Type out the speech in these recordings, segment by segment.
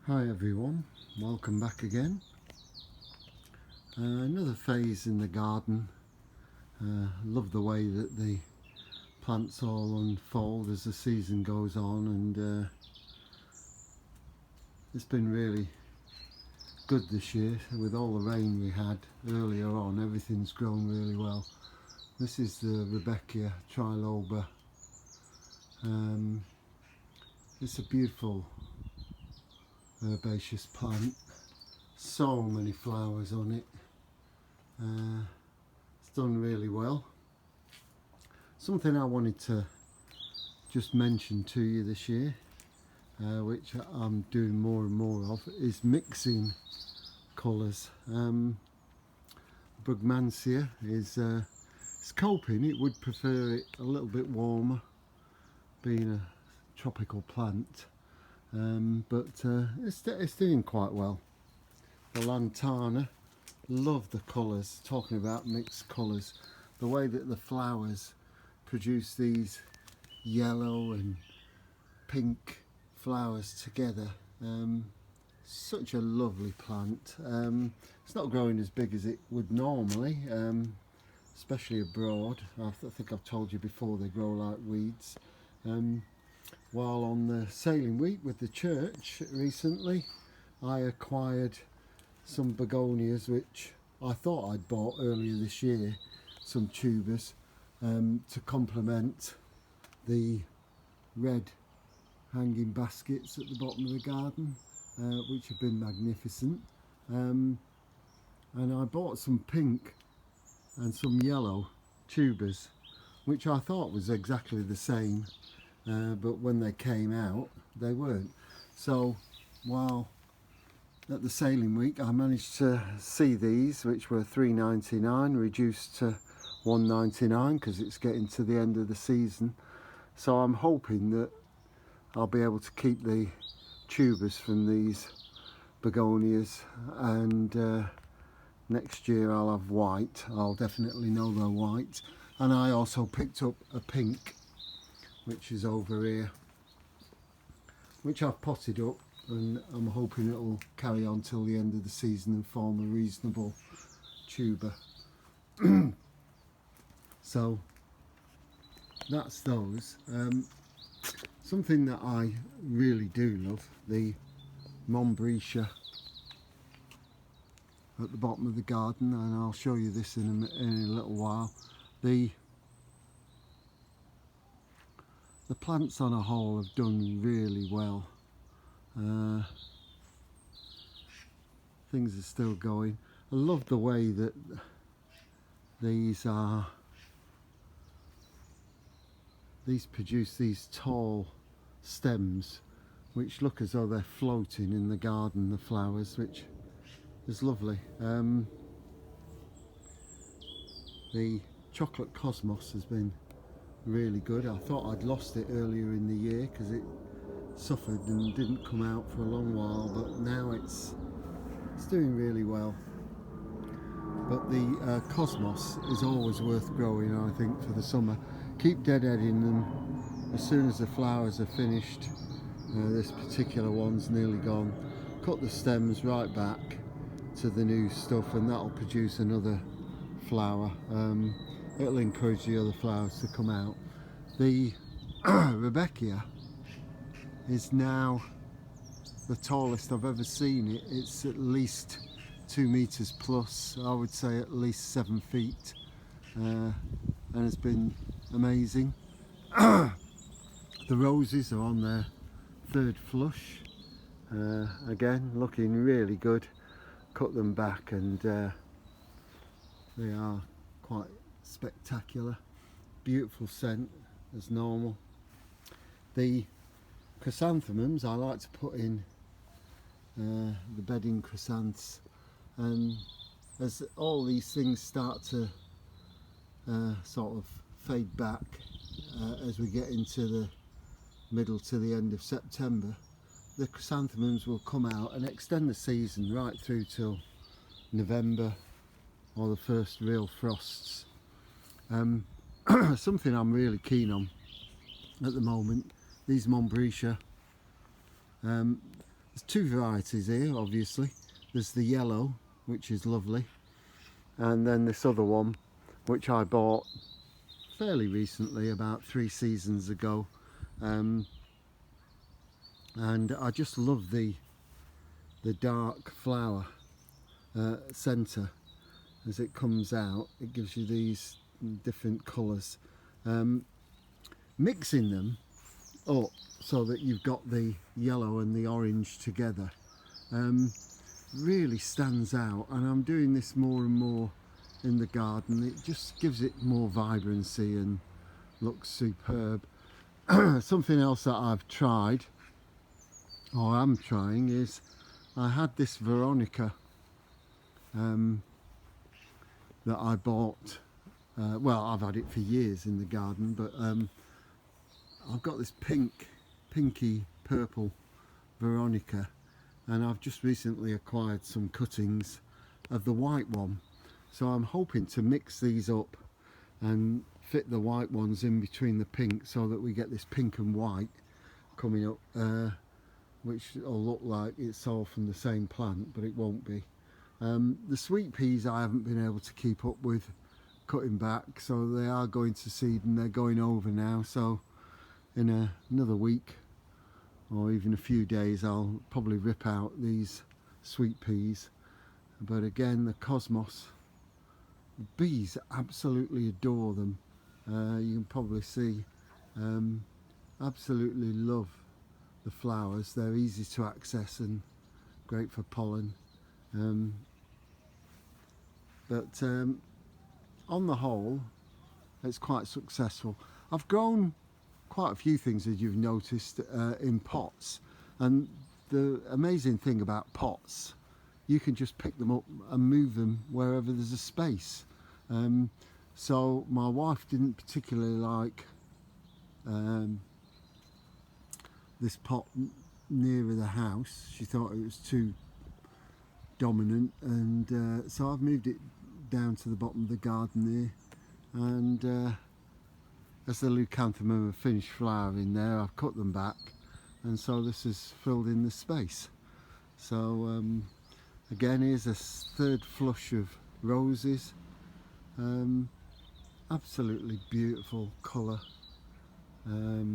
Hi everyone, welcome back again. Another phase in the garden. Love the way that the plants all unfold as the season goes on, and it's been really good this year with all the rain we had earlier on. Everything's grown really well. This is the Rudbeckia triloba. It's a beautiful herbaceous plant, so many flowers on it. It's done really well. Something I wanted to just mention to you this year, which I'm doing more and more of, is mixing colours. Brugmansia is it's coping. It would prefer it a little bit warmer, being a tropical plant, but it's doing quite well. The Lantana, love the colours. Talking about mixed colours, the way that the flowers produce these yellow and pink flowers together. Such a lovely plant. It's not growing as big as it would normally, especially abroad. I think I've told you before, they grow like weeds. While on the sailing week with the church recently, I acquired some begonias which I thought I'd bought earlier this year, some tubers, to complement the red hanging baskets at the bottom of the garden, which have been magnificent. And I bought some pink and some yellow tubers, which I thought was exactly the same, but when they came out they weren't. So while at the sailing week I managed to see these, which were £3.99 reduced to £1.99 because it's getting to the end of the season. So I'm hoping that I'll be able to keep the tubers from these begonias, and next year I'll have white. I'll definitely know they're white. And I also picked up a pink, which is over here, which I've potted up, and I'm hoping it'll carry on till the end of the season and form a reasonable tuber. So that's those. Something that I really do love, the Montbretia at the bottom of the garden, and I'll show you this in a little while. The plants on a whole have done really well. Things are still going. I love the way that these produce these tall stems which look as though they're floating in the garden, the flowers, which is lovely. The chocolate cosmos has been really good. I thought I'd lost it earlier in the year because it suffered and didn't come out for a long while, but now it's doing really well. But the cosmos is always worth growing, I think, for the summer. Keep deadheading them as soon as the flowers are finished. This particular one's nearly gone. Cut the stems right back to the new stuff, and that'll produce another flower. It'll encourage the other flowers to come out. The Rudbeckia is now the tallest I've ever seen it. It's at least 2 meters plus, I would say at least 7 feet, and it's been amazing. The roses are on their third flush, again looking really good. Cut them back and they are quite spectacular. Beautiful scent as normal. The chrysanthemums I like to put in the bedding chrysanths, and as all these things start to sort of fade back as we get into the middle to the end of September, the chrysanthemums will come out and extend the season right through till November or the first real frosts. Something I'm really keen on at the moment, these Montbretia, There's two varieties here, obviously. There's the yellow, which is lovely, and then this other one, which I bought fairly recently, about 3 seasons ago. And I just love the dark flower centre as it comes out. It gives you these different colours. Mixing them up so that you've got the yellow and the orange together really stands out, and I'm doing this more and more in the garden. It just gives it more vibrancy and looks superb. Something else that I've tried, or am trying, is I had this Veronica that I bought, well, I've had it for years in the garden, but I've got this pinky purple Veronica, and I've just recently acquired some cuttings of the white one, so I'm hoping to mix these up and fit the white ones in between the pink so that we get this pink and white coming up, which will look like it's all from the same plant, but it won't be. The sweet peas I haven't been able to keep up with cutting back, so they are going to seed and they're going over now, so in another week or even a few days I'll probably rip out these sweet peas. But again, the cosmos, the bees absolutely adore them. You can probably see, absolutely love the flowers. They're easy to access and great for pollen. But on the whole, it's quite successful. I've grown quite a few things, as you've noticed, in pots, and the amazing thing about pots, you can just pick them up and move them wherever there's a space. So my wife didn't particularly like this pot nearer the house. She thought it was too dominant, and so I've moved it down to the bottom of the garden there, and as the leucanthemum have finished flowering there, I've cut them back, and so this has filled in the space. So again, here's a third flush of roses. Absolutely beautiful colour. A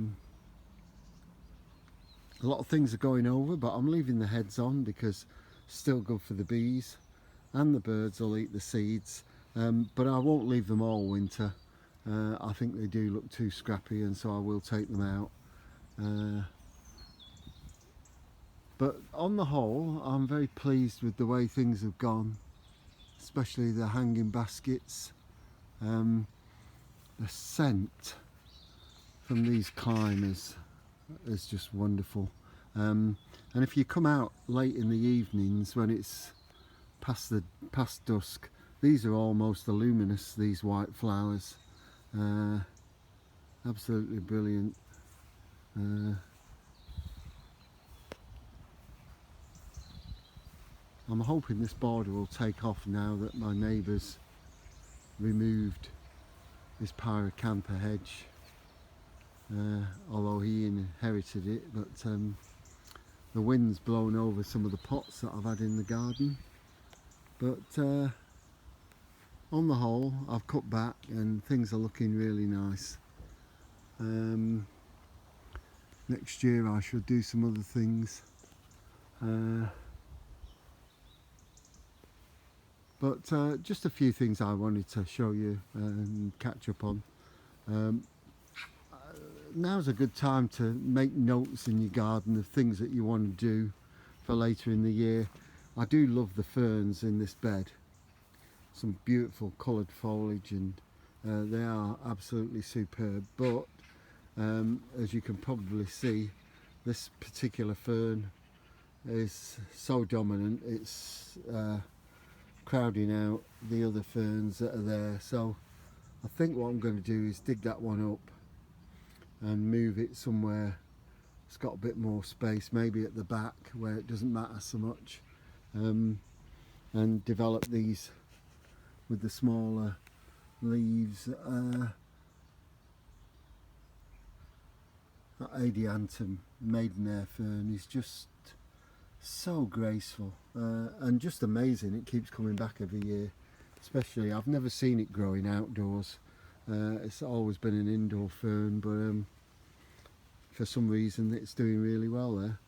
lot of things are going over, but I'm leaving the heads on because it's still good for the bees, and the birds will eat the seeds, but I won't leave them all winter. I think they do look too scrappy, and so I will take them out. But on the whole, I'm very pleased with the way things have gone, especially the hanging baskets. The scent from these climbers is just wonderful. And if you come out late in the evenings when it's past dusk, these are almost luminous, these white flowers. Absolutely brilliant. I'm hoping this border will take off now that my neighbour's removed his pyracantha hedge, although he inherited it, but the wind's blown over some of the pots that I've had in the garden. But on the whole, I've cut back and things are looking really nice. Next year I shall do some other things. But just a few things I wanted to show you and catch up on. Now's a good time to make notes in your garden of things that you want to do for later in the year. I do love the ferns in this bed. Some beautiful coloured foliage, and they are absolutely superb. But as you can probably see, this particular fern is so dominant, it's crowding out the other ferns that are there. So I think what I'm going to do is dig that one up and move it somewhere it's got a bit more space, maybe at the back where it doesn't matter so much, and develop these with the smaller leaves. That Adiantum maidenhair fern is just So graceful and just amazing. It keeps coming back every year. Especially, I've never seen it growing outdoors. It's always been an indoor fern, but for some reason it's doing really well there.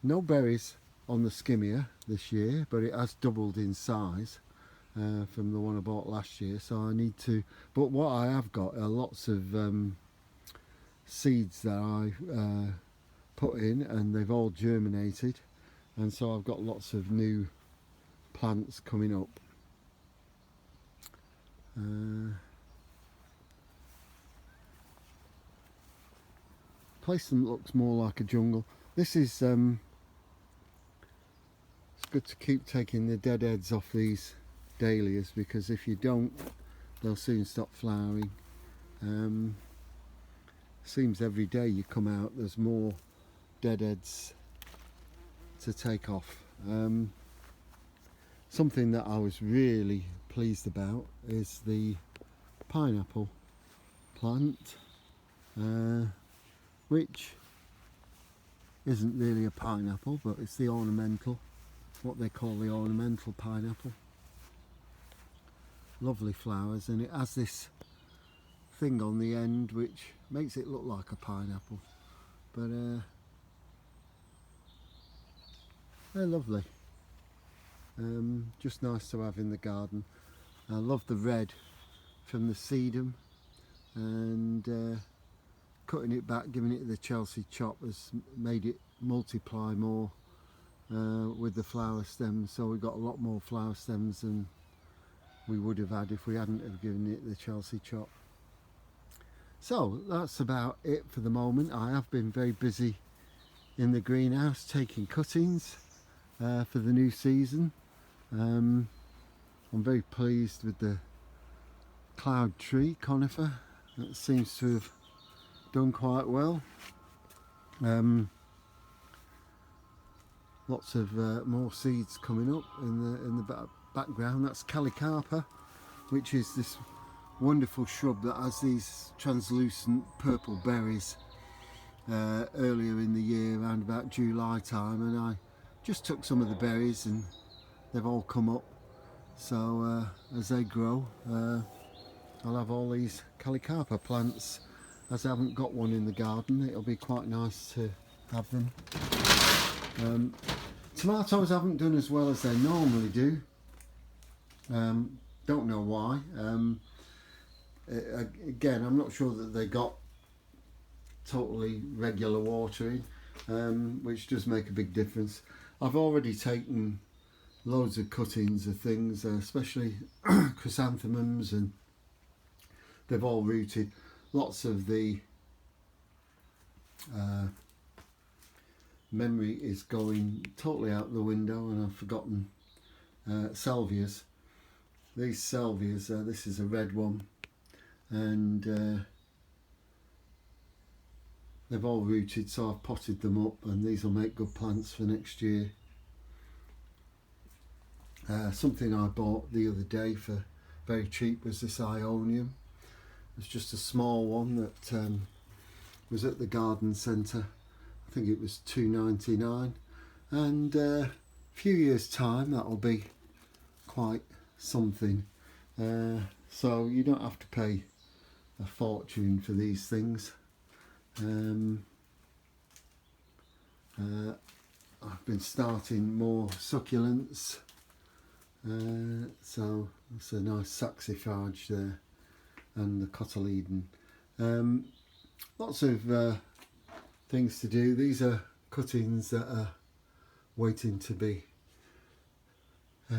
No berries on the Skimmia this year, but it has doubled in size from the one I bought last year, so I need to. But what I have got are lots of seeds that I put in, and they've all germinated, and so I've got lots of new plants coming up. Place them looks more like a jungle. This is it's good to keep taking the dead heads off these dahlias, because if you don't, they'll soon stop flowering. Seems every day you come out there's more dead heads to take off. Something that I was really pleased about is the pineapple plant, which isn't really a pineapple, but it's the ornamental, what they call the ornamental pineapple. Lovely flowers, and it has this thing on the end which makes it look like a pineapple, but they're lovely. Just nice to have in the garden. I love the red from the sedum, and cutting it back, giving it the Chelsea chop has made it multiply more with the flower stems, so we've got a lot more flower stems than we would have had if we hadn't have given it the Chelsea chop. So that's about it for the moment. I have been very busy in the greenhouse taking cuttings for the new season. I'm very pleased with the cloud tree conifer. That seems to have done quite well. Lots of more seeds coming up in the background. That's Calicarpa, which is this wonderful shrub that has these translucent purple berries earlier in the year, around about July time, and I just took some of the berries and they've all come up. So as they grow, I'll have all these Calicarpa plants. As I haven't got one in the garden, it'll be quite nice to have them. Tomatoes haven't done as well as they normally do. Don't know why. Again, I'm not sure that they got totally regular watering, which does make a big difference. I've already taken loads of cuttings of things, especially chrysanthemums, and they've all rooted. Lots of the memory is going totally out the window, and I've forgotten salvias. These salvias, this is a red one, and they've all rooted, so I've potted them up, and these will make good plants for next year. Something I bought the other day for very cheap was this Ionium. It's just a small one that was at the garden centre. I think it was $2.99, and a few years time that'll be quite something. So you don't have to pay a fortune for these things. I've been starting more succulents, so it's a nice saxifrage there, and the cotyledon. Lots of things to do. These are cuttings that are waiting to be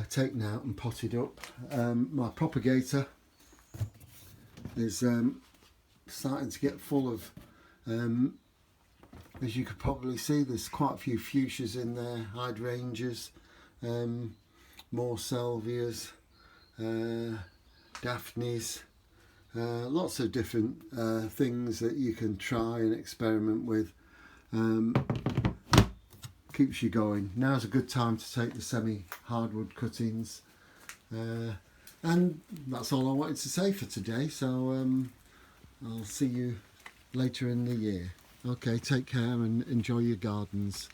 taken out and potted up. My propagator is starting to get full of, as you could probably see, there's quite a few fuchsias in there, hydrangeas, more salvias, daphnes, lots of different things that you can try and experiment with. Keeps you going. Now's a good time to take the semi-hardwood cuttings, and that's all I wanted to say for today, so I'll see you later in the year. Okay, take care and enjoy your gardens.